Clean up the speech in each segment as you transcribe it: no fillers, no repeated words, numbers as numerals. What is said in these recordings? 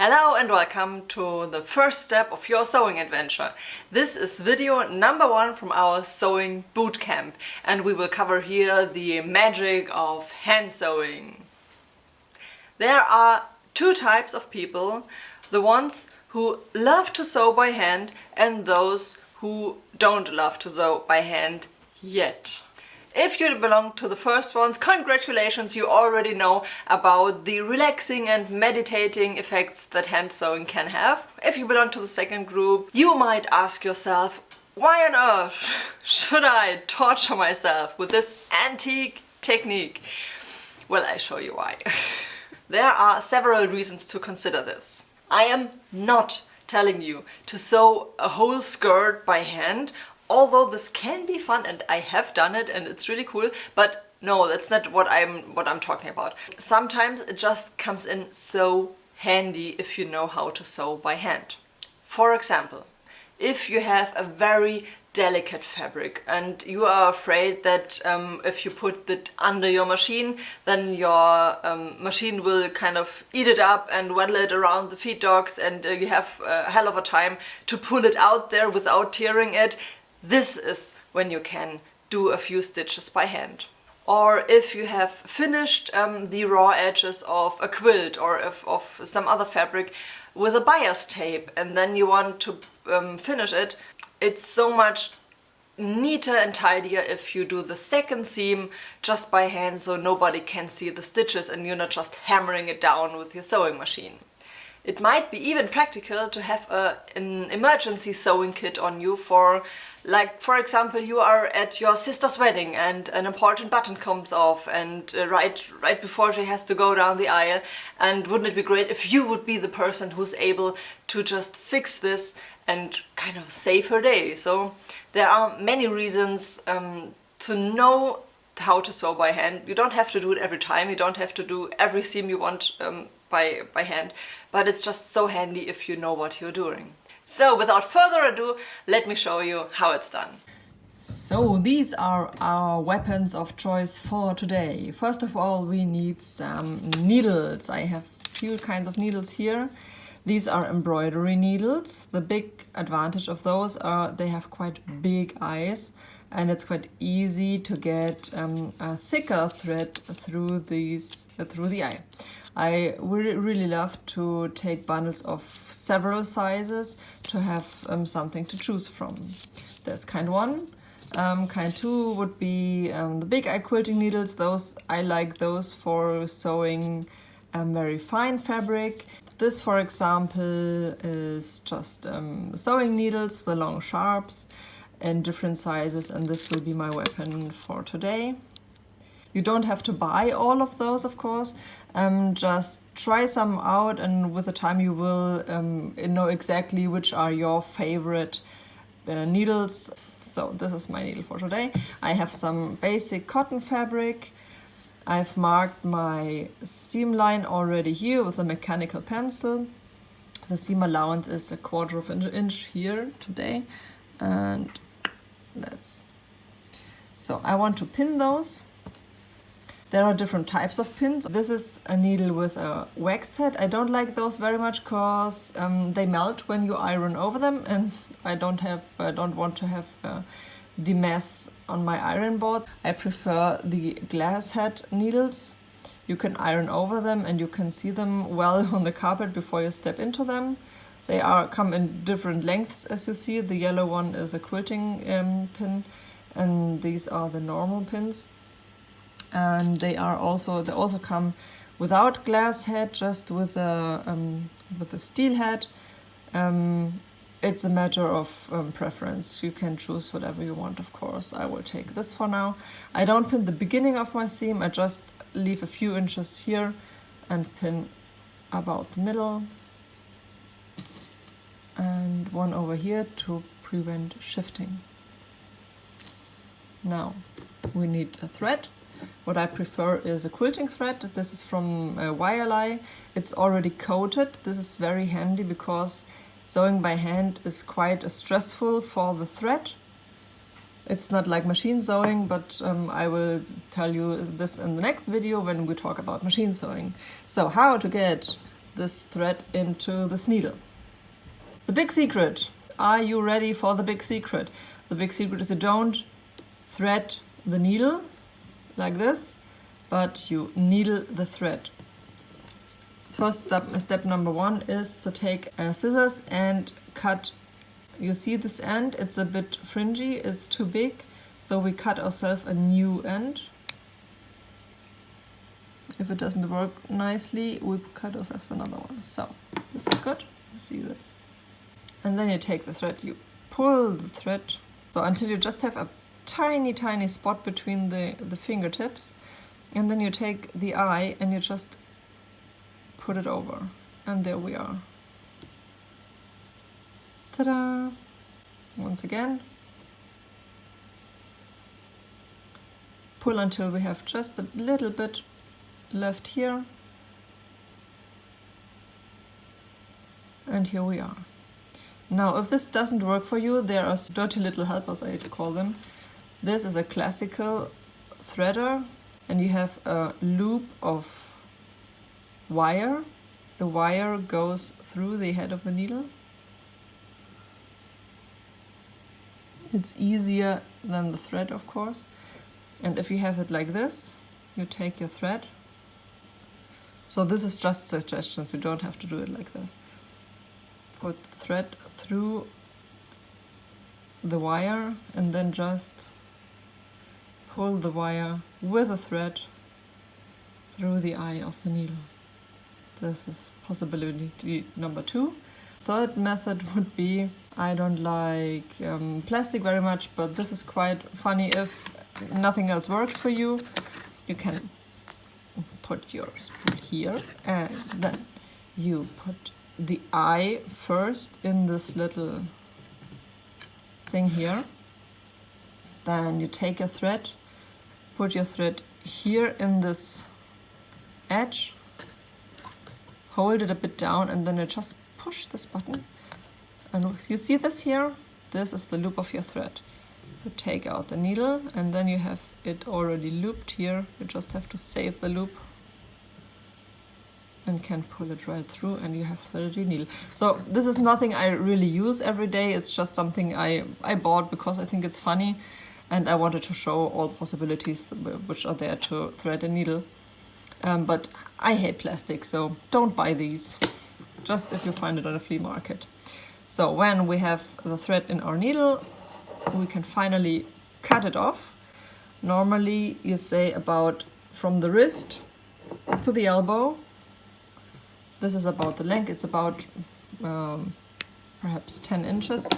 Hello and welcome to the first step of your sewing adventure. This is video number 1 from our sewing bootcamp, and we will cover here the magic of hand sewing. There are two types of people: the ones who love to sew by hand and those who don't love to sew by hand yet. If you belong to the first ones, congratulations, you already know about the relaxing and meditating effects that hand sewing can have. If you belong to the second group, you might ask yourself, why on earth should I torture myself with this antique technique? Well, I show you why. There are several reasons to consider this. I am not telling you to sew a whole skirt by hand, although this can be fun and I have done it and it's really cool, but no, that's not what I'm talking about. Sometimes it just comes in so handy if you know how to sew by hand. For example, if you have a very delicate fabric and you are afraid that if you put it under your machine, then your machine will kind of eat it up and waddle it around the feed dogs, and you have a hell of a time to pull it out there without tearing it. This is when you can do a few stitches by hand. Or if you have finished the raw edges of a quilt or of some other fabric with a bias tape, and then you want to finish it, it's so much neater and tidier if you do the second seam just by hand, so nobody can see the stitches and you're not just hammering it down with your sewing machine. It might be even practical to have an emergency sewing kit on you for example, you are at your sister's wedding and an important button comes off and right before she has to go down the aisle, and wouldn't it be great if you would be the person who's able to just fix this and kind of save her day. So there are many reasons to know how to sew by hand. You don't have to do it every time, you don't have to do every seam you want by hand, but it's just so handy if you know what you're doing. So without further ado, let me show you how it's done. So these are our weapons of choice for today. First of all, we need some needles. I have a few kinds of needles here. These are embroidery needles. The big advantage of those are they have quite big eyes, and it's quite easy to get a thicker thread through the eye. I really love to take bundles of several sizes to have something to choose from. There's kind 1. Kind 2 would be the big eye quilting needles. I like those for sewing very fine fabric. This, for example, is just sewing needles, the long sharps, in different sizes, and this will be my weapon for today. You don't have to buy all of those, of course. Just try some out, and with the time you will know exactly which are your favorite needles. So this is my needle for today. I have some basic cotton fabric. I've marked my seam line already here with a mechanical pencil. The seam allowance is 1/4 of an inch here today, and so I want to pin those. There are different types of pins. This is a needle with a waxed head. I don't like those very much because they melt when you iron over them, and I don't want to have the mess on my iron board. I prefer the glass head needles. You can iron over them and you can see them well on the carpet before you step into them. They come in different lengths, as you see. The yellow one is a quilting pin, and these are the normal pins. And they also come without glass head, just with a steel head. It's a matter of preference. You can choose whatever you want, of course. I will take this for now. I don't pin the beginning of my seam. I just leave a few inches here and pin about the middle, and one over here to prevent shifting. Now we need a thread. What I prefer is a quilting thread. This is from Wirely. It's already coated. This is very handy because sewing by hand is quite stressful for the thread. It's not like machine sewing, but I will tell you this in the next video when we talk about machine sewing. So how to get this thread into this needle. The big secret. Are you ready for the big secret? The big secret is you don't thread the needle like this, but you needle the thread. First step number one is to take scissors and cut. You see this end, it's a bit fringy, it's too big, so we cut ourselves a new end. If it doesn't work nicely, we cut ourselves another one. So this is good, you see this. And then you take the thread, you pull the thread, so until you just have a tiny spot between the fingertips, and then you take the eye and you just put it over, and there we are. Ta-da! Once again, pull until we have just a little bit left here, and here we are. Now, if this doesn't work for you, there are dirty little helpers, I call them. This is a classical threader, and you have a loop of wire. The wire goes through the head of the needle. It's easier than the thread, of course. And if you have it like this, you take your thread. So this is just suggestions, you don't have to do it like this. Put the thread through the wire and then just pull the wire with a thread through the eye of the needle. This is possibility number 2. Third method would be, I don't like plastic very much, but this is quite funny. If nothing else works for you, you can put your spool here and then you put the eye first in this little thing here. Then you take a thread, put your thread here in this edge, hold it a bit down, and then you just push this button. And you see this here? This is the loop of your thread. You take out the needle and then you have it already looped here. You just have to save the loop and can pull it right through, and you have threaded your needle. So this is nothing I really use every day. It's just something I bought because I think it's funny and I wanted to show all possibilities which are there to thread a needle. But I hate plastic, so don't buy these, just if you find it on a flea market. So when we have the thread in our needle, we can finally cut it off. Normally you say about from the wrist to the elbow. This is about the length, it's about perhaps 10 inches.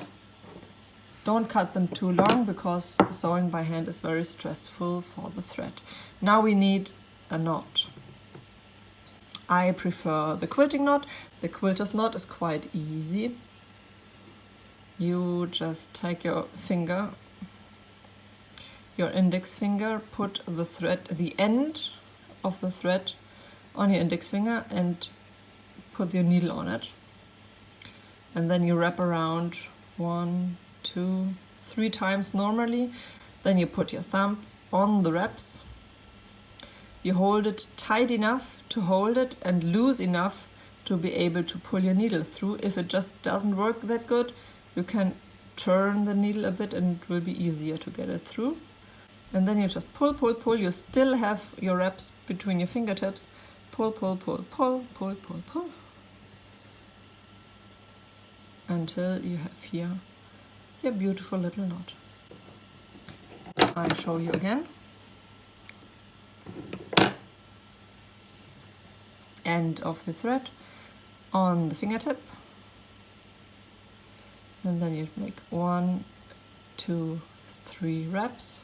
Don't cut them too long because sewing by hand is very stressful for the thread. Now we need a knot. I prefer the quilting knot. The quilter's knot is quite easy. You just take your finger, your index finger, put the thread, the end of the thread on your index finger and put your needle on it. And then you wrap around 1, 2, 3 times normally. Then you put your thumb on the wraps. You hold it tight enough to hold it and loose enough to be able to pull your needle through. If it just doesn't work that good, you can turn the needle a bit and it will be easier to get it through. And then you just pull, pull, pull. You still have your wraps between your fingertips. Pull, pull, pull, pull, pull, pull, pull. Until you have here your beautiful little knot. I'll show you again. End of the thread on the fingertip. And then you make 1, 2, 3 wraps.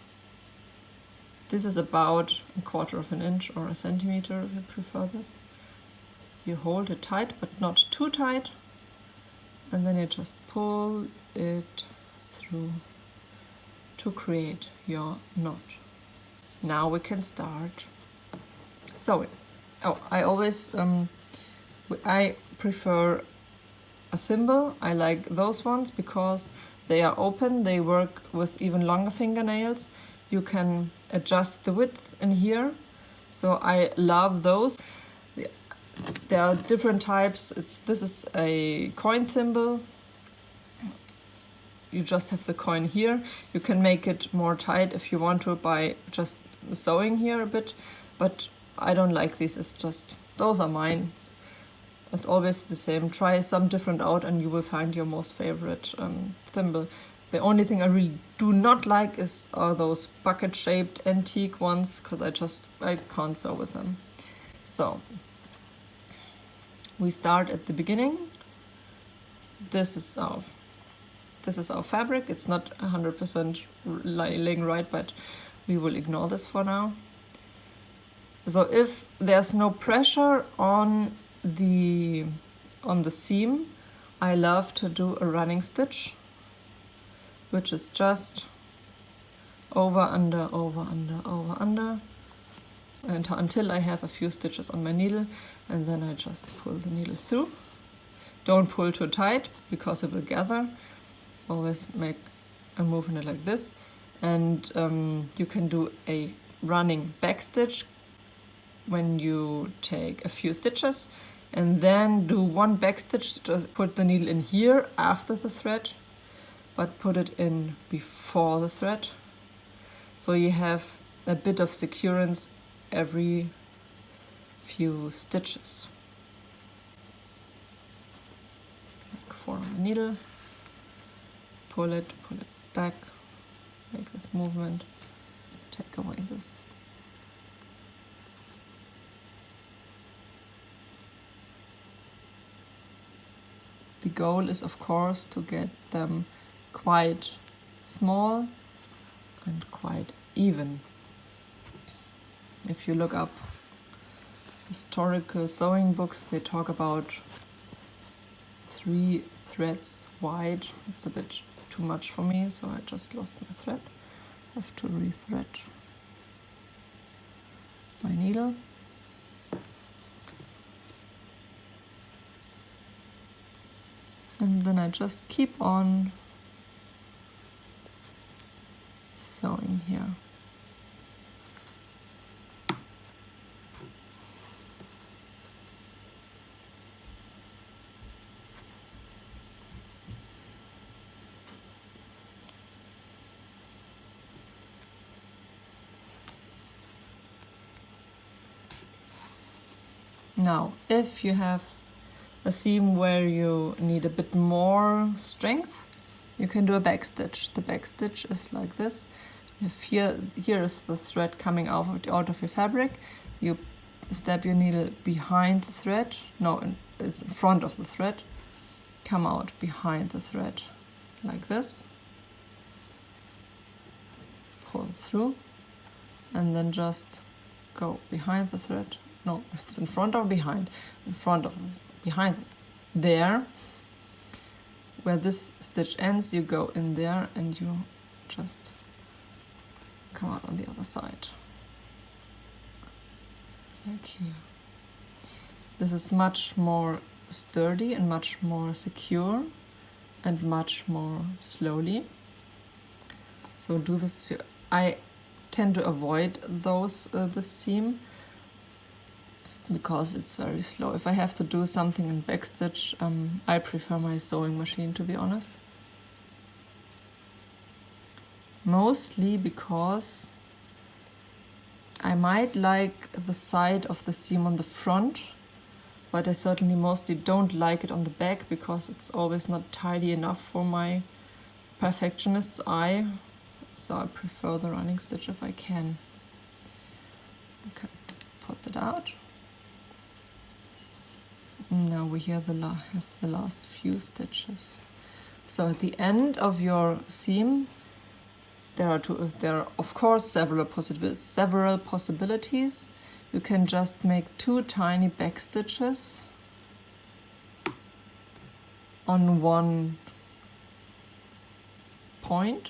This is about 1/4 of an inch or a centimeter if you prefer this. You hold it tight, but not too tight. And then you just pull it through to create your knot. Now we can start sewing. Oh, I always, I prefer a thimble. I like those ones because they are open, they work with even longer fingernails. You can adjust the width in here, so I love those. There are different types. This is a coin thimble. You just have the coin here. You can make it more tight if you want to by just sewing here a bit, but I don't like these. It's just, those are mine. It's always the same. Try some different out and you will find your most favorite thimble. The only thing I really do not like are those bucket-shaped antique ones, because I can't sew with them. So we start at the beginning. This is our fabric. It's not 100% laying right, but we will ignore this for now. So if there's no pressure on the seam, I love to do a running stitch, which is just over, under, over, under, over, under, until I have a few stitches on my needle, and then I just pull the needle through. Don't pull too tight because it will gather. Always make a movement like this, and you can do a running back stitch when you take a few stitches, and then do one back stitch. Just put the needle in here after the thread, but put it in before the thread, so you have a bit of securance every few stitches. Like for the needle, pull it back, make this movement, take away this. The goal is, of course, to get them quite small and quite even. If you look up historical sewing books, they talk about 3 threads wide. It's a bit too much for me, so I just lost my thread. I have to rethread my needle. And then I just keep on sewing here. Now, if you have a seam where you need a bit more strength, you can do a back stitch. The back stitch is like this. If here is the thread coming out of your fabric. You stab your needle behind the thread. No, it's in front of the thread. Come out behind the thread like this. Pull through, and then just go behind the thread. No, it's in front or behind? In front of, behind. There, where this stitch ends, you go in there and you just come out on the other side. Like here. This is much more sturdy and much more secure and much more slowly. So do this. So I tend to avoid this seam, because it's very slow. If I have to do something in backstitch, I prefer my sewing machine, to be honest. Mostly because I might like the side of the seam on the front, but I certainly mostly don't like it on the back, because it's always not tidy enough for my perfectionist's eye. So I prefer the running stitch if I can. Okay, put that out. Now we have the last few stitches. So at the end of your seam, there are of course several possibilities. You can just make 2 tiny back stitches on one point.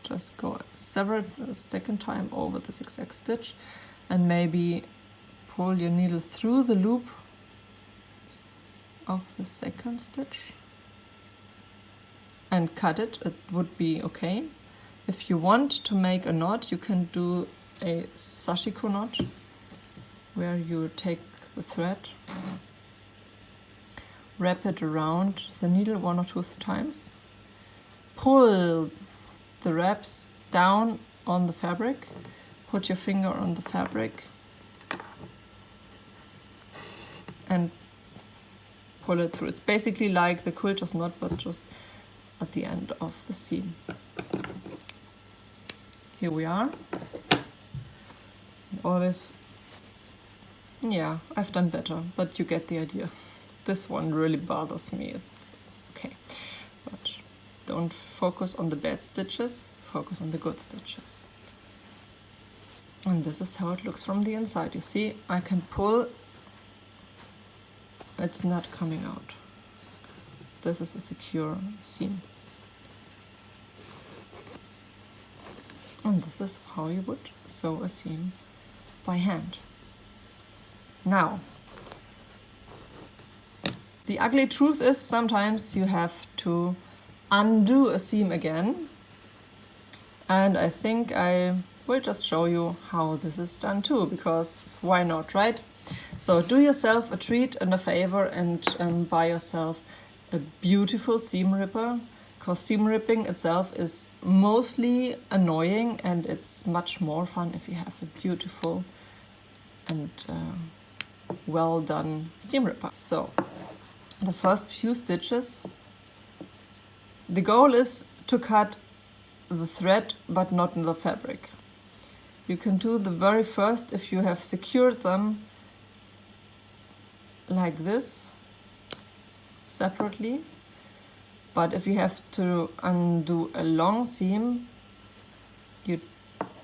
Just go a second time over this exact stitch, and maybe pull your needle through the loop of the second stitch and cut it. It would be okay. If you want to make a knot, you can do a sashiko knot, where you take the thread wrap it around the needle 1 or 2 times. Pull the wraps down on the fabric. Put your finger on the fabric and pull it through. It's basically like the quilter's knot, but just at the end of the seam. Here we are. Always, yeah, I've done better, but you get the idea. This one really bothers me. It's okay, but don't focus on the bad stitches, focus on the good stitches. And this is how it looks from the inside. You see, I can pull, it's not coming out. This is a secure seam. And this is how you would sew a seam by hand. Now, the ugly truth is sometimes you have to undo a seam again. And I think I will just show you how this is done too, because why not, right? So do yourself a treat and a favor and buy yourself a beautiful seam ripper, because seam ripping itself is mostly annoying and it's much more fun if you have a beautiful and well done seam ripper. So the first few stitches, the goal is to cut the thread but not in the fabric. You can do the very first if you have secured them like this separately, but if you have to undo a long seam, you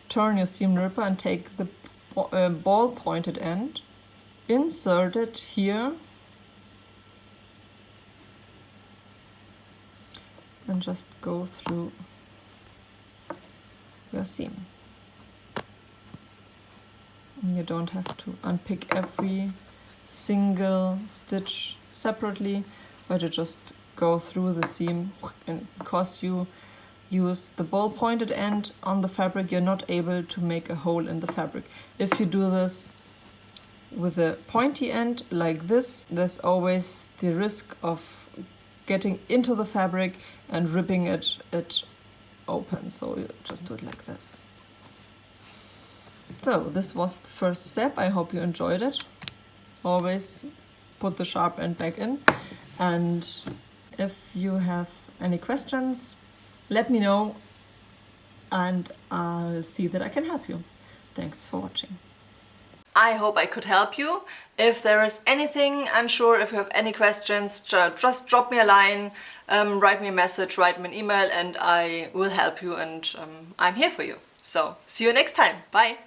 turn your seam ripper and take the ball pointed end, insert it here and just go through your seam. You don't have to unpick every single stitch separately, but you just go through the seam, and because you use the ball pointed end on the fabric, you're not able to make a hole in the fabric. If you do this with a pointy end like this, there's always the risk of getting into the fabric and ripping it open. So you just do it like this. So this was the first step. I hope you enjoyed it. Always put the sharp end back in. And if you have any questions, let me know and I'll see that I can help you. Thanks for watching. I hope I could help you. If there is anything unsure, if you have any questions, just drop me a line, write me a message, write me an email, and I will help you, and I'm here for you. So see you next time. Bye.